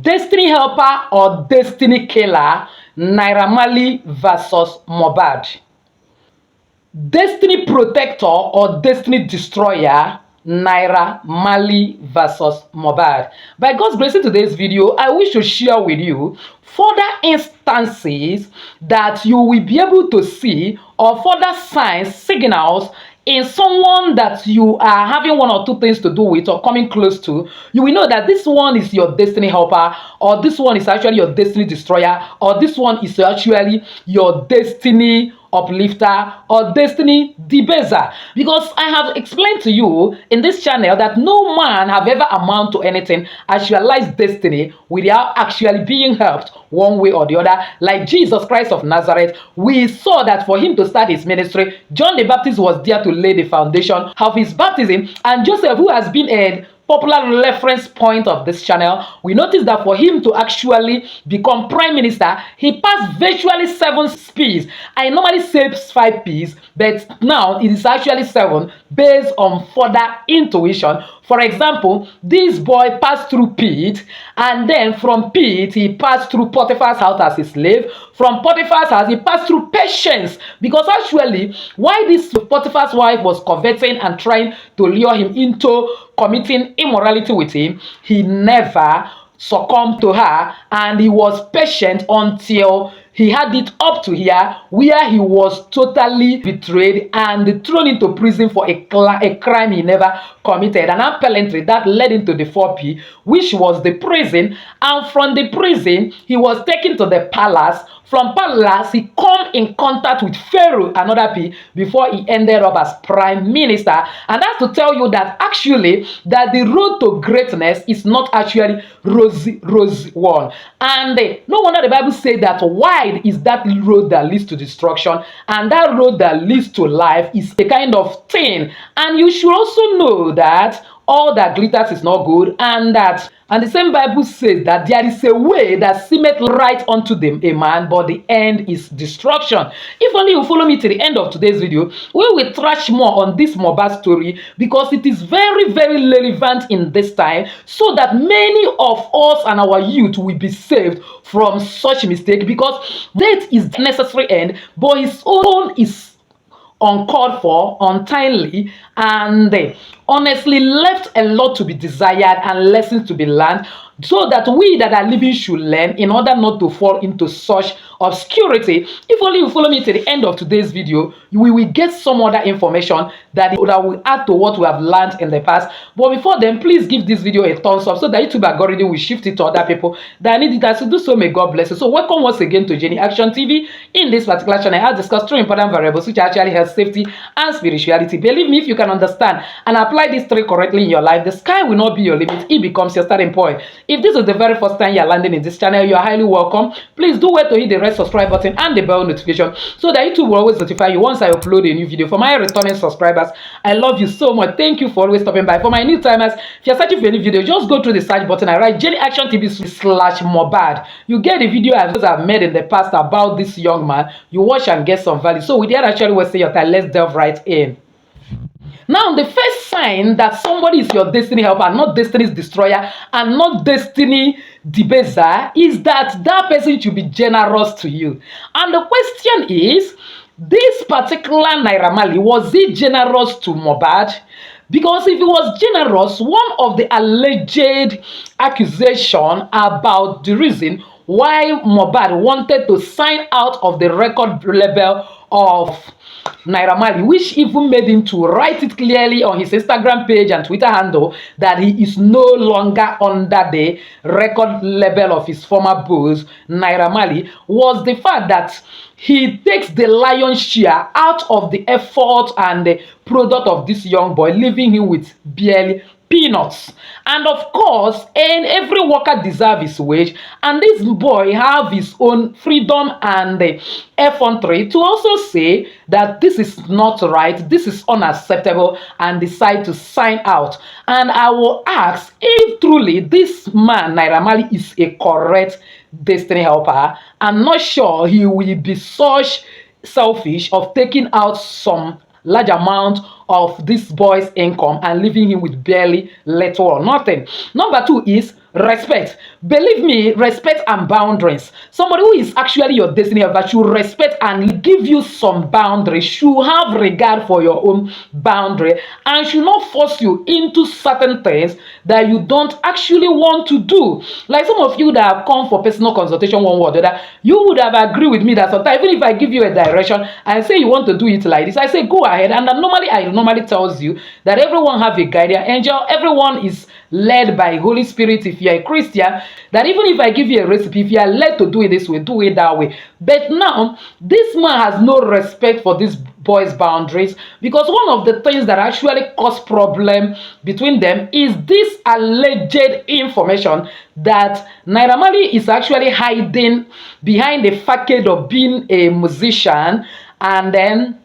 Destiny helper or destiny killer? Naira Marley versus Mohbad. Destiny protector or destiny destroyer? Naira Marley versus Mohbad. By God's grace, in today's video, I wish to share with you further instances that you will be able to see or further signs, signals in someone that you are having one or two things to do with or coming close to. You will know that this one is your destiny helper, or this one is actually your destiny destroyer, or this one is actually your destiny uplifter or destiny debaser. Because I have explained to you in this channel that no man have ever amount to anything, actualized destiny without actually being helped one way or the other. Like Jesus Christ of Nazareth, we saw that for him to start his ministry, John the Baptist was there to lay the foundation of his baptism, and Joseph, who has been a popular reference point of this channel, we noticed that for him to actually become prime minister, he passed virtually 7 P's. I normally say 5 P's, but now it is actually 7 based on further intuition. For example, this boy passed through Pete, and then from Pete, he passed through Potiphar's house as a slave. From Potiphar's house, he passed through patience, because actually, why this Potiphar's wife was coveting and trying to lure him into committing immorality with him, he never succumbed to her, and he was patient until he had it up to here, where he was totally betrayed and thrown into prison for a crime he never committed. And apparently that led into the 4P, which was the prison. And from the prison, he was taken to the palace. From palace, he come in contact with Pharaoh, another P, before he ended up as prime minister. And that's to tell you that actually, that the road to greatness is not actually rosy one. And no wonder the Bible says that wide is that road that leads to destruction, and that road that leads to life is a kind of thing. And you should also know that all that glitters is not good, and the same Bible says that there is a way that seemeth right unto them a man, but the end is destruction. If only you follow me to the end of today's video, we will trash more on this Mohbad story, because it is very, very relevant in this time, so that many of us and our youth will be saved from such mistake. Because death is the necessary end, but his own is uncalled for, untimely, and honestly left a lot to be desired and lessons to be learned, so that we that are living should learn in order not to fall into such obscurity. If only you follow me to the end of today's video, we will get some other information that will add to what we have learned in the past. But before then, please give this video a thumbs up so that YouTube algorithm will shift it to other people that need it. As you do so, may God bless you. So welcome once again to Jenny Action TV. In this particular channel, I discuss 3 important variables which actually have safety and spirituality. Believe me, if you can understand and apply these 3 correctly in your life, the sky will not be your limit. It becomes your starting point. If this is the very first time you are landing in this channel, you are highly welcome. Please do wait to hit the red subscribe button and the bell notification so that YouTube will always notify you once I upload a new video. For my returning subscribers, I love you so much. Thank you for always stopping by. For my new timers, if you're searching for any video, just go through the search button and write Jenny Action TV/Mohbad. You get the video I've made in the past about this young man. You watch and get some value. So without actually wasting your time, let's delve right in. Now, the first sign that somebody is your destiny helper, not destiny's destroyer, and not destiny debaser, is that that person should be generous to you. And the question is, this particular Naira Marley, was he generous to Mohbad? Because if he was generous, one of the alleged accusation about the reason why Mohbad wanted to sign out of the record label of Naira Marley, which even made him to write it clearly on his Instagram page and Twitter handle that he is no longer under the record label of his former boss, Naira Marley, was the fact that he takes the lion's share out of the effort and the product of this young boy, leaving him with barely peanuts. And of course, and every worker deserves his wage, and this boy have his own freedom and effrontery to also say that this is not right, this is unacceptable, and decide to sign out. And I will ask if truly this man Naira Marley is a correct destiny helper. I'm not sure he will be such selfish of taking out some large amount of this boy's income and leaving him with barely little or nothing. Number 2 is, respect. Believe me, respect and boundaries. Somebody who is actually your destiny helper should respect and give you some boundaries, should have regard for your own boundary, and should not force you into certain things that you don't actually want to do. Like some of you that have come for personal consultation one way or the other, you would have agreed with me that sometimes even if I give you a direction and say you want to do it like this, I say go ahead. And I normally tells you that everyone have a guardian angel, everyone is led by Holy Spirit. If you're a Christian, that even if I give you a recipe, if you are led to do it this way, do it that way. But now this man has no respect for this boys' boundaries, because one of the things that actually cause problem between them is this alleged information that Naira Marley is actually hiding behind the facade of being a musician and then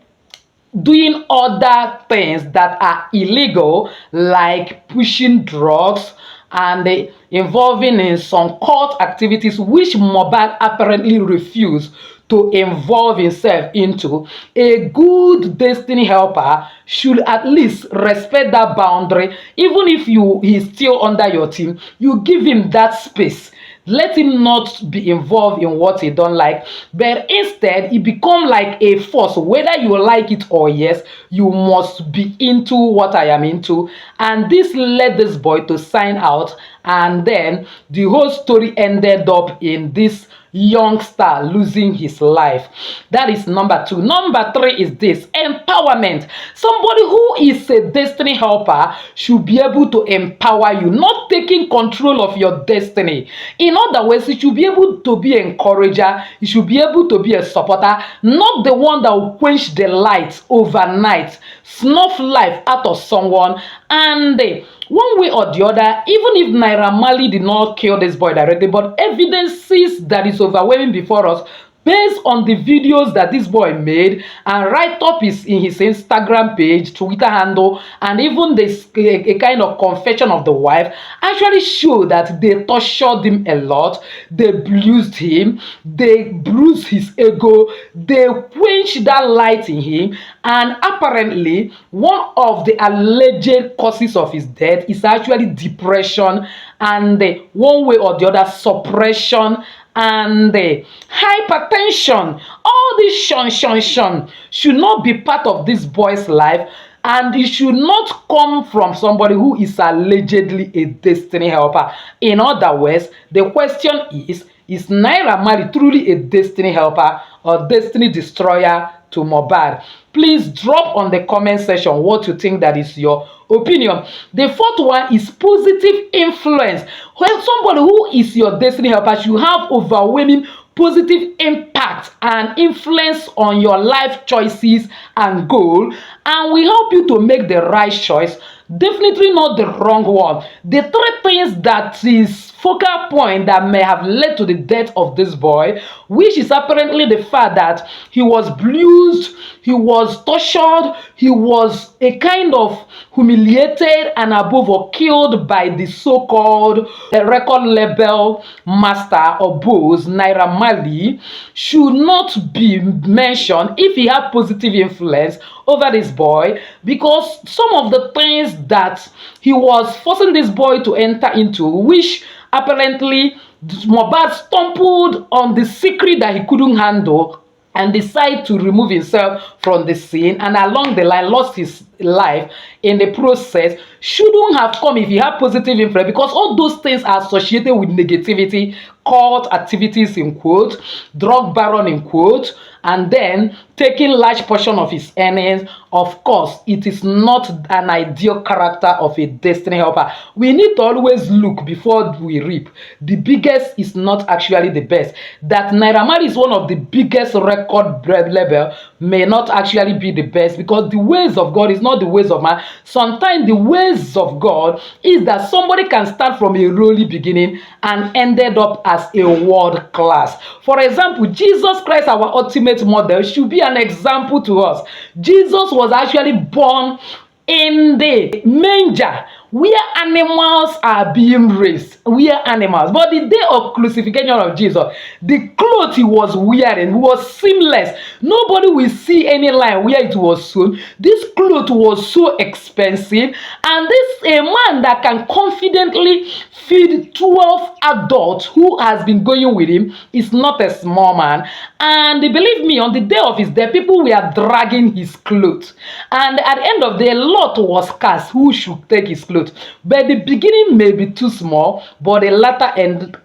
doing other things that are illegal, like pushing drugs and involving in some cult activities which Mohbad apparently refused to involve himself into. A good destiny helper should at least respect that boundary. Even if he's still under your team, you give him that space. Let him not be involved in what he don't like, but instead he become like a force. Whether you like it or yes, you must be into what I am into. And this led this boy to sign out, and then the whole story ended up in this youngster losing his life. That is number 2. Number 3 is this: empowerment. Somebody who is a destiny helper should be able to empower you, not taking control of your destiny. In other words, you should be able to be an encourager, you should be able to be a supporter, not the one that will quench the light overnight, snuff life out of someone. And one way or the other, even if Naira Marley did not kill this boy directly, but evidences that is overwhelming before us, based on the videos that this boy made and write-up is in his Instagram page, Twitter handle, and even this a kind of confession of the wife, actually show that they tortured him a lot, they bruised him, they bruised his ego, they quenched that light in him, and apparently one of the alleged causes of his death is actually depression and one way or the other suppression and hypertension. All this shun should not be part of this boy's life, and it should not come from somebody who is allegedly a destiny helper. In other words, the question is Naira Marley truly a destiny helper or destiny destroyer to Mohbad? Please drop on the comment section what you think, that is your opinion. The 4th one is positive influence. When somebody who is your destiny helper should have overwhelming positive impact and influence on your life choices and goal, and will help you to make the right choice, definitely not the wrong one. The 3 things that is focal point that may have led to the death of this boy, which is apparently the fact that he was bruised, he was tortured, he was a kind of humiliated and above all killed by the so-called record label master or boss Naira Marley, should not be mentioned if he had positive influence over this boy, because some of the things that he was forcing this boy to enter into, which apparently Mohbad stumbled on the secret that he couldn't handle and decided to remove himself from the scene, and along the line lost his life in the process, shouldn't have come if he had positive influence, because all those things are associated with negativity, cult activities in quote, drug baron in quote, and then taking large portion of his earnings. Of course, it is not an ideal character of a destiny helper. We need to always look before we reap. The biggest is not actually the best. That Naira Marley is one of the biggest record label may not actually be the best, because the ways of God is not the ways of man. Sometimes the ways of God is that somebody can start from a lowly beginning and ended up as a world class. For example, Jesus Christ, our ultimate model, should be an example to us. Jesus was actually born in the manger, where animals are being raised, where animals. But the day of crucifixion of Jesus, the clothes he was wearing was seamless. Nobody will see any line where it was sewn. This cloth was so expensive, and this a man that can confidently feed 12 adults who has been going with him is not a small man. And believe me, on the day of his death, people were dragging his clothes, and at the end of the day, a lot was cast who should take his clothes. But the beginning may be too small, but the latter end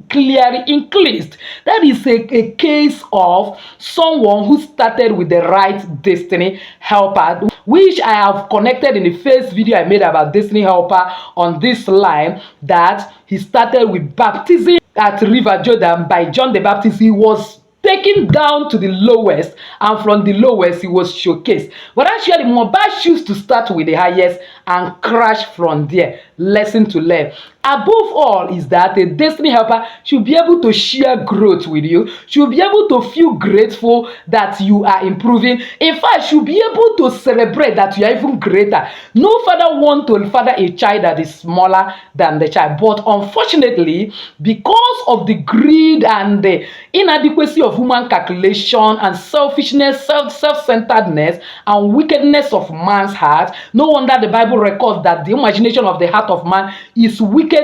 clearly increased. That is a case of someone who started with the right destiny helper, which I have connected in the first video I made about destiny helper on this line, that he started with baptism at River Jordan by John the Baptist. He was taken down to the lowest, and from the lowest he was showcased. But actually, Mohbad choose to start with the highest and crash from there. Lesson to learn. Above all is that a destiny helper should be able to share growth with you, should be able to feel grateful that you are improving. In fact, should be able to celebrate that you are even greater. No father want to father a child that is smaller than the child. But unfortunately, because of the greed and the inadequacy of human calculation and selfishness, self-centeredness and wickedness of man's heart, no wonder the Bible records that the imagination of the heart of man is wicked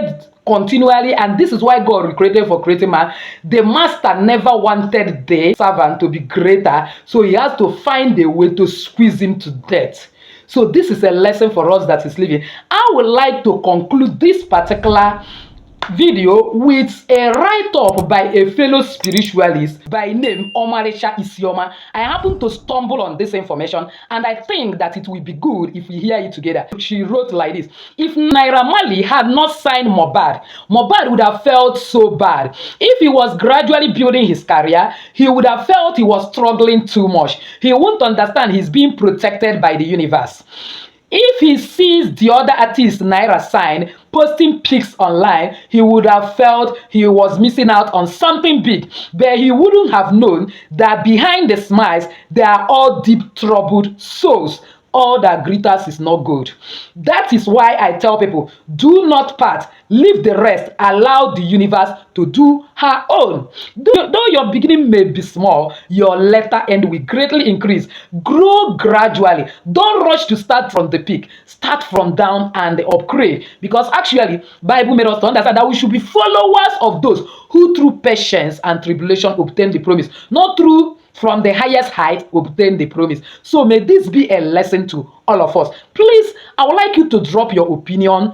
continually, and this is why God recreated for creating man. The master never wanted the servant to be greater, so he has to find a way to squeeze him to death. So this is a lesson for us that is living. I would like to conclude this particular video with a write-up by a fellow spiritualist by name Omarisha Isioma. I happen to stumble on this information, and I think that it will be good if we hear it together. She wrote like this: if Naira Marley had not signed Mohbad, Mohbad would have felt so bad. If he was gradually building his career, he would have felt he was struggling too much. He won't understand he's being protected by the universe. If he sees the other artist Naira sign posting pics online, he would have felt he was missing out on something big, but he wouldn't have known that behind the smiles, they are all deep troubled souls. All that glitters is not good. That is why I tell people, do not part, leave the rest, allow the universe to do her own. Though your beginning may be small, your latter end will greatly increase. Grow gradually. Don't rush to start from the peak. Start from down and upgrade. Because actually, Bible made us to understand that we should be followers of those who through patience and tribulation obtain the promise, not through from the highest height obtain the promise. So may this be a lesson to all of us. Please, I would like you to drop your opinion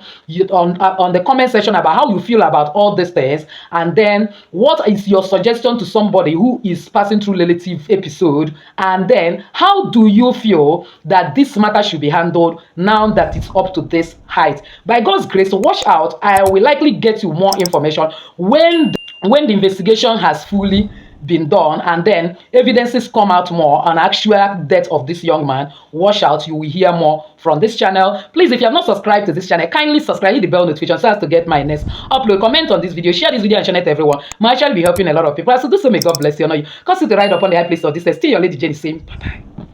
on the comment section about how you feel about all these things, and then what is your suggestion to somebody who is passing through relative episode, and then how do you feel that this matter should be handled now that it's up to this height. By God's grace, watch out. I will likely get you more information when the investigation has fully been done, and then evidences come out more on actual death of this young man. Watch out, you will hear more from this channel. Please, if you have not subscribed to this channel, kindly subscribe, hit the bell notification so as to get my next upload. Comment on this video, share this video and share it to everyone. My channel will be helping a lot of people. So do so, may God bless you. Know you cause it right up on the high place of this. Still your lady Jenny saying bye bye.